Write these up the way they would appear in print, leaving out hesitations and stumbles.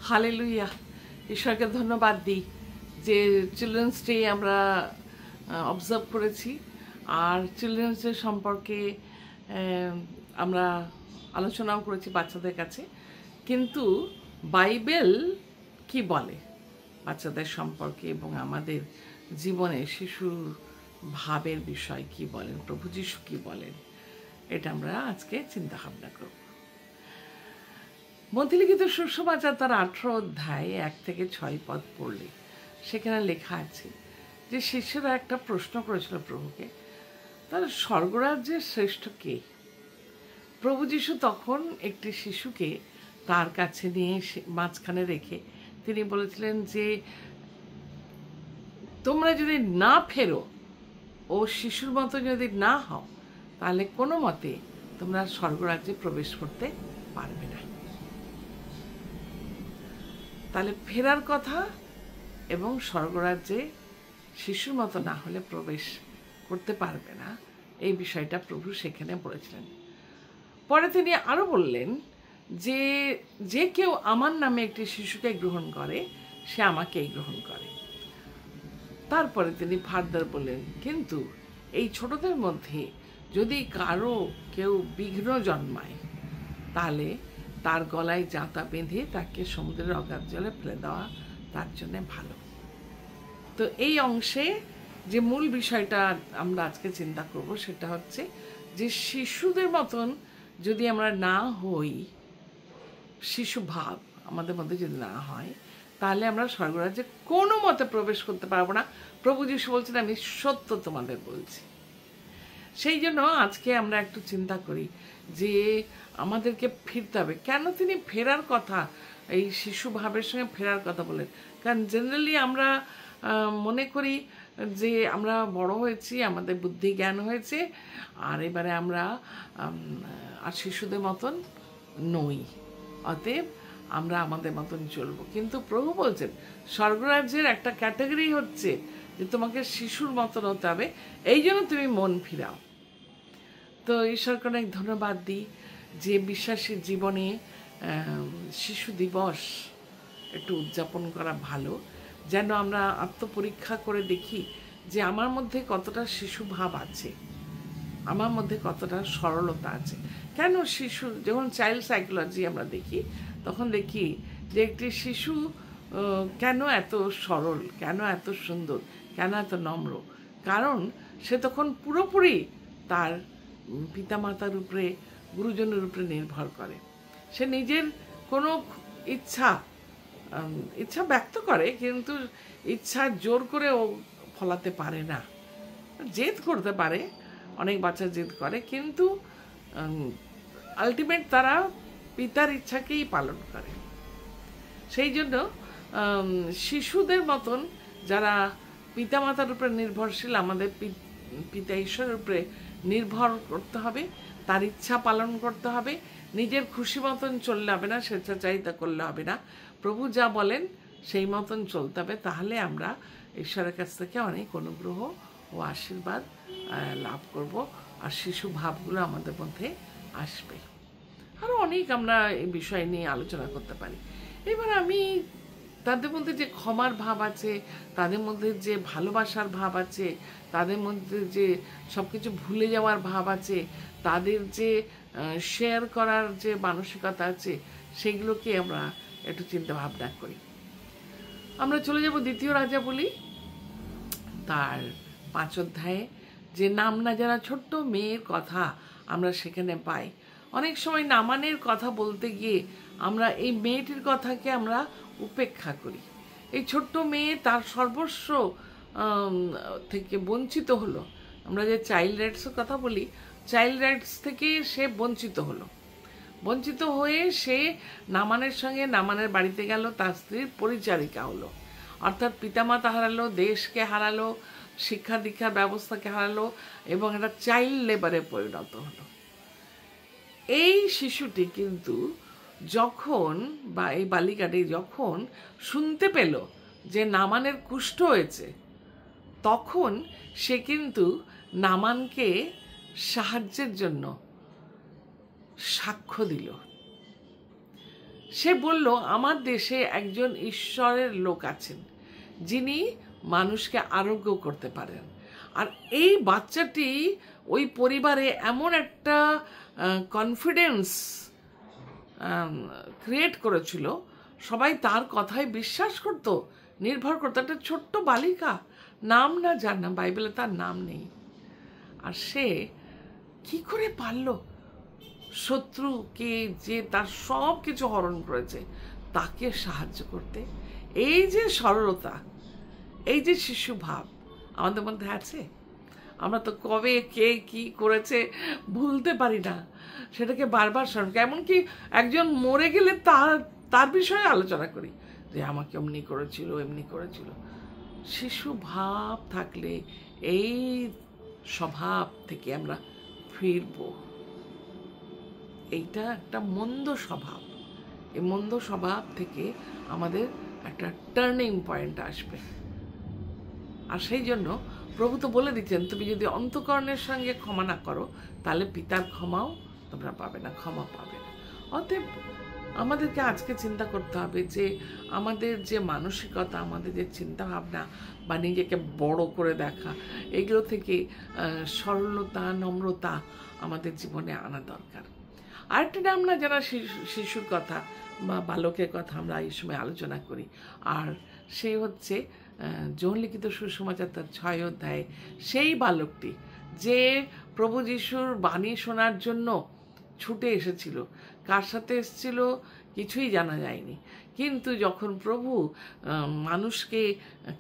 Hallelujah. ঈশ্বরকে ধন্যবাদ দিই যে চিলড্রেন্স ডে আমরা অবজার্ভ করেছি, আর চিলড্রেন্স ডে সম্পর্কে আমরা আলোচনাও করেছি বাচ্চাদের কাছে। কিন্তু বাইবেল কি বলে বাচ্চাদের সম্পর্কে এবং আমাদের জীবনে শিশুর ভাবের বিষয় কি বলেন, প্রভু যিশু কি বলেন, এটা আমরা আজকে চিন্তা ভাবনা করব। মথিলিখিত সুসমাচার তার 18 অধ্যায় 1 থেকে 6 পদ পড়লে সেখানে লেখা আছে যে শিষ্যরা একটা প্রশ্ন করেছিল প্রভুকে, তার স্বর্গরাজ্যের শ্রেষ্ঠ কে? প্রভু যিশু তখন একটি শিশুকে তার কাছে নিয়ে মাঝখানে রেখে তিনি বলেছিলেন যে তোমরা যদি না ফেরো ও শিশুর মতো যদি না হও তাহলে কোনো মতে তোমরা স্বর্গরাজ্যে প্রবেশ করতে পারবে না। তাহলে ফেরার কথা এবং স্বর্গরাজ্যে শিশুর মতো না হলে প্রবেশ করতে পারবে না, এই বিষয়টা প্রভু সেখানে বলেছিলেন। পরে তিনি আরও বললেন যে যে কেউ আমার নামে একটি শিশুকে গ্রহণ করে সে আমাকেই গ্রহণ করে। তারপরে তিনি ফার্দার বললেন, কিন্তু এই ছোটদের মধ্যে যদি কারো কেউ বিঘ্ন জন্মায় তাহলে তার গলায় জাঁতা বেঁধে তাকে সমুদ্রের অগাধ জলে ফেলে দেওয়া তার জন্য ভালো। তো এই অংশে যে মূল বিষয়টা আমরা আজকে চিন্তা করব সেটা হচ্ছে যে শিশুদের মতন যদি আমরা না হই, শিশু ভাব আমাদের মধ্যে যদি না হয় তাহলে আমরা স্বর্গরাজ্যে কোনো মতে প্রবেশ করতে পারবো না। প্রভু যিশু বলছেন আমি সত্য তোমাদের বলছি। সেই জন্য আজকে আমরা একটু চিন্তা করি যে আমাদেরকে ফিরতে হবে। কেন তিনি ফেরার কথা, এই শিশু ভাবের সঙ্গে ফেরার কথা বলেন? কারণ জেনারেলি আমরা মনে করি যে আমরা বড় হয়েছি, আমাদের বুদ্ধি জ্ঞান হয়েছে, আর এবারে আমরা আর শিশুদের মতন নই, অতএব আমরা আমাদের মতন চলবো। কিন্তু প্রভু বলছেন স্বর্গরাজ্যের একটা ক্যাটাগরি হচ্ছে যে তোমাকে শিশুর মতন হতে হবে, এই জন্য তুমি মন ফিরাও। তো ঈশ্বরকে অনেক ধন্যবাদ দিই যে বিশ্বাসীর জীবনে শিশু দিবস একটু উদযাপন করা ভালো, যেন আমরা আত্মপরীক্ষা করে দেখি যে আমার মধ্যে কতটা শিশু ভাব আছে, আমার মধ্যে কতটা সরলতা আছে। কেন শিশু, যখন চাইল্ড সাইকোলজি আমরা দেখি তখন দেখি যে একটি শিশু কেন এত সরল, কেন এত সুন্দর, কেন এত নম্র? কারণ সে তখন পুরোপুরি তার পিতামাতার উপরে, গুরুজনের উপরে নির্ভর করে। সে নিজের কোনো ইচ্ছা ব্যক্ত করে, কিন্তু ইচ্ছা জোর করে ও ফলাতে পারে না। জেদ করতে পারে, অনেক বাচ্চা জেদ করে, কিন্তু আলটিমেট তারা পিতার ইচ্ছাকেই পালন করে। সেই জন্য শিশুদের মতন যারা পিতামাতার উপরে নির্ভরশীল, আমাদের পিতা ঈশ্বরের উপরে নির্ভর করতে হবে, তার ইচ্ছা পালন করতে হবে। নিজের খুশি মতন চললে হবে না, স্বেচ্ছাচারিতা করলে হবে না। প্রভু যা বলেন সেই মতন চলতে হবে, তাহলে আমরা ঈশ্বরের কাছ থেকে অনেক অনুগ্রহ ও আশীর্বাদ লাভ করব, আর শিশু ভাবগুলো আমাদের মধ্যে আসবে। আরও অনেক আমরা এই বিষয় নিয়ে আলোচনা করতে পারি। এবার আমি তাদের মধ্যে যে ক্ষমার ভাব আছে, তাদের মধ্যে যে ভালোবাসার ভাব আছে, তাদের মধ্যে যে সব কিছু ভুলে যাওয়ার ভাব আছে, তাদের যে শেয়ার করার যে মানসিকতা আছে, সেগুলোকে আমরা একটু চিন্তা ভাবনা করি। আমরা চলে যাব 2 রাজাবলী তার 5 অধ্যায়ে, যে নাম না জানা ছোট্ট মেয়ের কথা আমরা সেখানে পাই। অনেক সময় নামানের কথা বলতে গিয়ে আমরা এই মেয়েটির কথাকে আমরা উপেক্ষা করি। এই ছোট্ট মেয়ে তার সর্বস্ব থেকে বঞ্চিত হলো। আমরা যে চাইল্ড রাইটসের কথা বলি, চাইল্ড রাইটস থেকে সে বঞ্চিত হলো। বঞ্চিত হয়ে সে নামানের সঙ্গে নামানের বাড়িতে গেল, তার স্ত্রীর পরিচারিকা হলো, অর্থাৎ পিতামাতা হারালো, দেশকে হারালো, শিক্ষা দীক্ষার ব্যবস্থাকে হারালো এবং একটা চাইল্ড লেবারে পরিণত হলো। এই শিশুটি কিন্তু যখন, বা এই বালিকাটি যখন শুনতে পেল যে নামানের কুষ্ঠ হয়েছে, তখন সে কিন্তু নামানকে সাহায্যের জন্য সাক্ষ্য দিল। সে বলল, আমার দেশে একজন ঈশ্বরের লোক আছেন যিনি মানুষকে আরোগ্য করতে পারেন। আর এই বাচ্চাটি ওই পরিবারে এমন একটা কনফিডেন্স ক্রিয়েট করেছিল, সবাই তার কথায় বিশ্বাস করত, নির্ভর করতো। একটা ছোট্ট বালিকা, নাম না জানা, বাইবেলে তার নাম নেই। আর সে কি করে পারল শত্রুকে, যে তার সব কিছু হরণ করেছে, তাকে সাহায্য করতে? এই যে সরলতা, এই যে শিশু ভাব আমাদের মধ্যে আছে। আমরা তো কবে কে কি করেছে ভুলতে পারি না, সেটাকে বারবার স্মরণ করি। এমনকি একজন মরে গেলে তার বিষয়ে আলোচনা করি, যে আমাকে এমনি করেছিল, এমনি করেছিল। শিশু ভাব থাকলে এই স্বভাব থেকে আমরা ফিরব। এইটা একটা মন্দ স্বভাব। এই মন্দ স্বভাব থেকে আমাদের একটা টার্নিং পয়েন্ট আসবে। আর সেই জন্য প্রভু তো বলে দিচ্ছেন, তুমি যদি অন্তঃকরণের সঙ্গে ক্ষমা না করো, তাহলে পিতার ক্ষমাও তোমরা পাবে না, ক্ষমা পাবে না। অতএব আমাদেরকে আজকে চিন্তা করতে হবে যে আমাদের যে মানসিকতা, আমাদের যে চিন্তা ভাবনা বা নিজেকে বড় করে দেখা, এগুলো থেকে সরলতা, নম্রতা আমাদের জীবনে আনা দরকার। আরেকটা নাম না যারা শিশুর কথা বা বালকের কথা আমরা এই সময় আলোচনা করি, আর সে হচ্ছে যোহন লিখিত সুসমাচার তার 6 অধ্যায়ে সেই বালকটি যে প্রভু যিশুর বাণী শোনার জন্য ছুটে এসেছিল। কার সাথে এসেছিল কিছুই জানা যায়নি, কিন্তু যখন প্রভু মানুষকে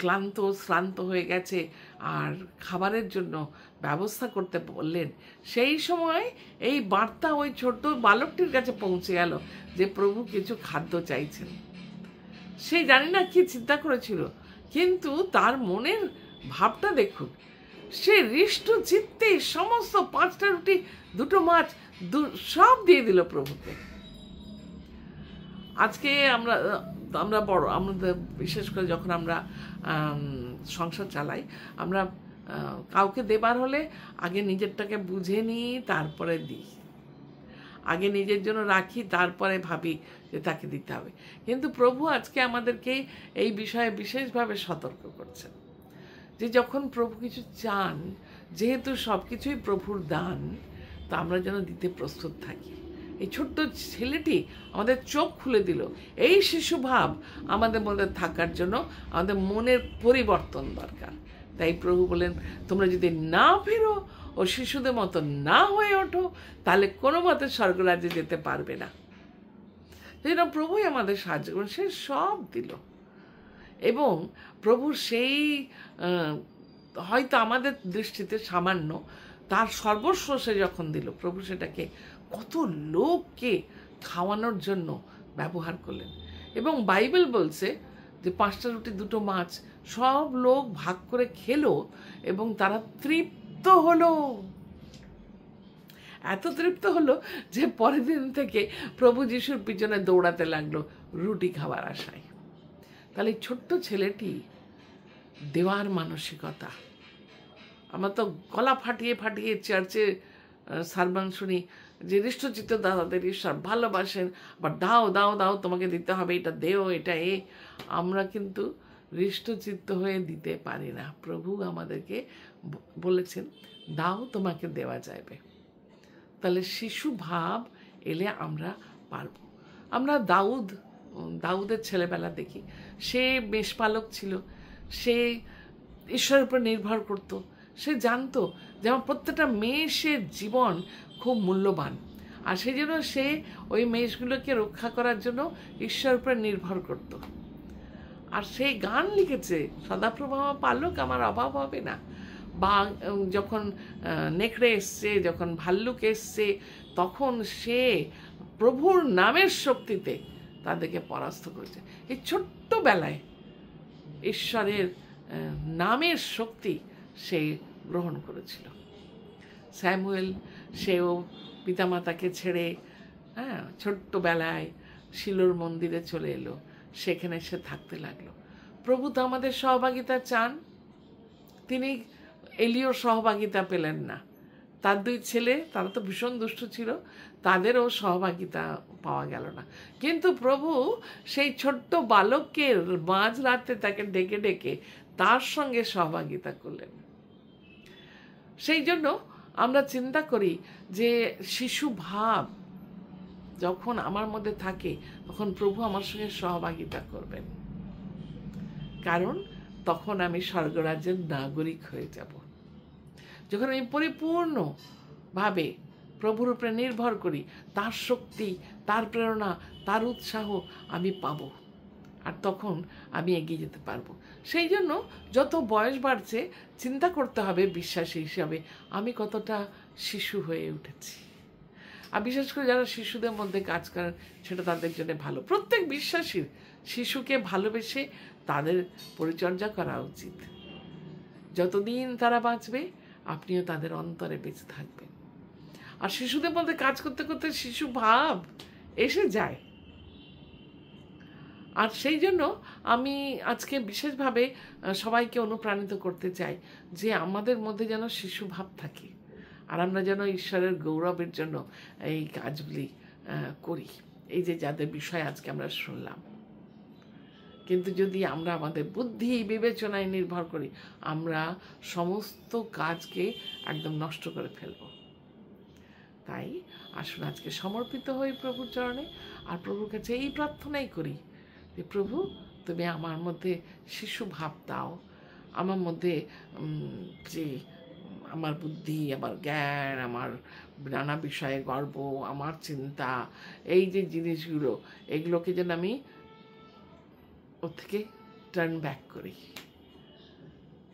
ক্লান্ত শ্রান্ত হয়ে গেছে আর খাবারের জন্য ব্যবস্থা করতে বললেন, সেই সময় এই বার্তা ওই ছোট্ট বালকটির কাছে পৌঁছে গেল যে প্রভু কিছু খাদ্য চাইছেন। সে জানি না কি চিন্তা করেছিল, কিন্তু তার মনের ভাবটা দেখুন। সে হৃষ্ট চিত্তে সমস্ত 5টা রুটি 2টো মাছ সব দিয়ে দিল প্রভুকে। আজকে আমরা বড়, আমাদের বিশেষ করে যখন আমরা সংসার চালাই, আমরা কাউকে দেবার হলে আগে নিজেরটাকে বুঝে নিই, তারপরে দিই। আগে নিজের জন্য রাখি, তারপরে ভাবি যে তাকে দিতে হবে। কিন্তু প্রভু আজকে আমাদেরকে এই বিষয়ে বিশেষভাবে সতর্ক করছেন যে যখন প্রভু কিছু চান, যেহেতু সব কিছুই প্রভুর দান, তা আমরা যেন দিতে প্রস্তুত থাকি। এই ছোট্ট ছেলেটি আমাদের চোখ খুলে দিল। এই শিশু ভাব আমাদের মধ্যে থাকার জন্য আমাদের মনের পরিবর্তন দরকার। তাই প্রভু বলেন, তোমরা যদি না ফেরো ও শিশুদের মতো না হয়ে ওঠো, তাহলে কোনো মতে স্বর্গরাজ্যে যেতে পারবে না। সেই জন্য প্রভুই আমাদের সাহায্য করেন, সে সব দিল। এবং প্রভু সেই হয়তো আমাদের দৃষ্টিতে সামান্য, তার সর্বস্ব সে যখন দিল, প্রভু সেটাকে কত লোককে খাওয়ানোর জন্য ব্যবহার করলেন। এবং বাইবেল বলছে যে 5টা রুটি 2টো মাছ সব লোক ভাগ করে খেলো এবং তারা তৃপ্ত হলো। এত তৃপ্ত হলো যে পরের দিন থেকে প্রভু যিশুর পিছনে দৌড়াতে লাগলো রুটি খাওয়ার আশায়। তাহলে ছোট্ট ছেলেটি দেওয়ার মানসিকতা। আমরা তো গলা ফাটিয়ে ফাটিয়ে চার্চে সারমন শুনি যে হৃষ্টচিত্ত দাদাদের ঈশ্বর ভালোবাসেন, বা দাও দাও দাও, তোমাকে দিতে হবে, এটা দেও, এটা আমরা কিন্তু হৃষ্টচিত্ত হয়ে দিতে পারি না। প্রভু আমাদেরকে বলেছেন, দাও, তোমাকে দেওয়া যাবে। তাহলে শিশু ভাব এলে আমরা পারব। আমরা দাউদের ছেলেবেলা দেখি, সে মেষপালক ছিল, সে ঈশ্বরের উপর নির্ভর করত। সে জানতো যে আমার প্রত্যেকটা মেষের জীবন খুব মূল্যবান, আর সেই জন্য সে ওই মেষগুলোকে রক্ষা করার জন্য ঈশ্বরের উপর নির্ভর করত। আর সেই গান লিখেছে, সদাপ্রভা পালক, আমার অভাব হবে না। বা যখন নেকড়ে এসছে, যখন ভাল্লুক এসছে, তখন সে প্রভুর নামের শক্তিতে তাদেরকে পরাস্ত করেছে। এই ছোট্টবেলায় ঈশ্বরের নামের শক্তি সে গ্রহণ করেছিল। স্যামুয়েল, সেও পিতামাতাকে ছেড়ে ছোট্টবেলায় শিলোর মন্দিরে চলে এলো, সেখানে সে থাকতে লাগলো। প্রভু তো আমাদের সহভাগিতা চান। তিনি এলিওর সহভাগিতা পেলেন না, তার 2 ছেলে, তারা তো ভীষণ দুষ্ট ছিল, তাদেরও সহভাগিতা পাওয়া গেল না। কিন্তু প্রভু সেই ছোট্ট বালককে মাঝরাতে তাকে ডেকে ডেকে তার সঙ্গে সহভাগিতা করলেন। সেই জন্য আমরা চিন্তা করি যে শিশু ভাব যখন আমার মধ্যে থাকে, তখন প্রভু আমার সঙ্গে সহভাগিতা করবেন, কারণ তখন আমি স্বর্গরাজ্যের নাগরিক হয়ে যাব। যখন আমি পরিপূর্ণভাবে প্রভুর উপরে নির্ভর করি, তার শক্তি, তার প্রেরণা, তার উৎসাহ আমি পাব, আর তখন আমি এগিয়ে যেতে পারবো। সেই জন্য যত বয়স বাড়ছে চিন্তা করতে হবে বিশ্বাসী হিসাবে আমি কতটা শিশু হয়ে উঠেছি। আর বিশেষ করে যারা শিশুদের মধ্যে কাজ করেন, সেটা তাদের জন্য ভালো। প্রত্যেক বিশ্বাসীর শিশুকে ভালোবেসে তাদের পরিচর্যা করা উচিত। যতদিন তারা বাঁচবে আপনিও তাদের অন্তরে বেঁচে থাকবেন। আর শিশুদের মধ্যে কাজ করতে করতে শিশু ভাব এসে যায়। আর সেই জন্য আমি আজকে বিশেষভাবে সবাইকে অনুপ্রাণিত করতে চাই যে আমাদের মধ্যে যেন শিশু ভাব থাকে, আর আমরা যেন ঈশ্বরের গৌরবের জন্য এই কাজগুলি করি, এই যে যাদের বিষয় আজকে আমরা শুনলাম। কিন্তু যদি আমরা আমাদের বুদ্ধি বিবেচনায় নির্ভর করি, আমরা সমস্ত কাজকে একদম নষ্ট করে ফেলব। তাই আসুন আজকে সমর্পিত হই প্রভুর চরণে, আর প্রভুর কাছে এই প্রার্থনাই করি যে প্রভু তুমি আমার মধ্যে শিশু ভাব দাও, আমার মধ্যে যে আমার বুদ্ধি, আমার জ্ঞান, আমার নানা বিষয়ে গর্ব, আমার চিন্তা, এই যে জিনিসগুলো, এগুলোকে যেন আমি ওর থেকে টার্ন ব্যাক করি,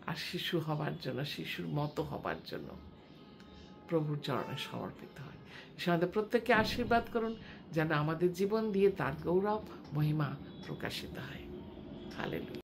আর শিশু হবার জন্য, শিশুর মতো হবার জন্য প্রভুর চরণে সমর্পিত হয়। সে আমাদের প্রত্যেককে আশীর্বাদ করুন, যেন আমাদের জীবন দিয়ে তার গৌরব মহিমা প্রকাশিত হয়। হালেলুয়া।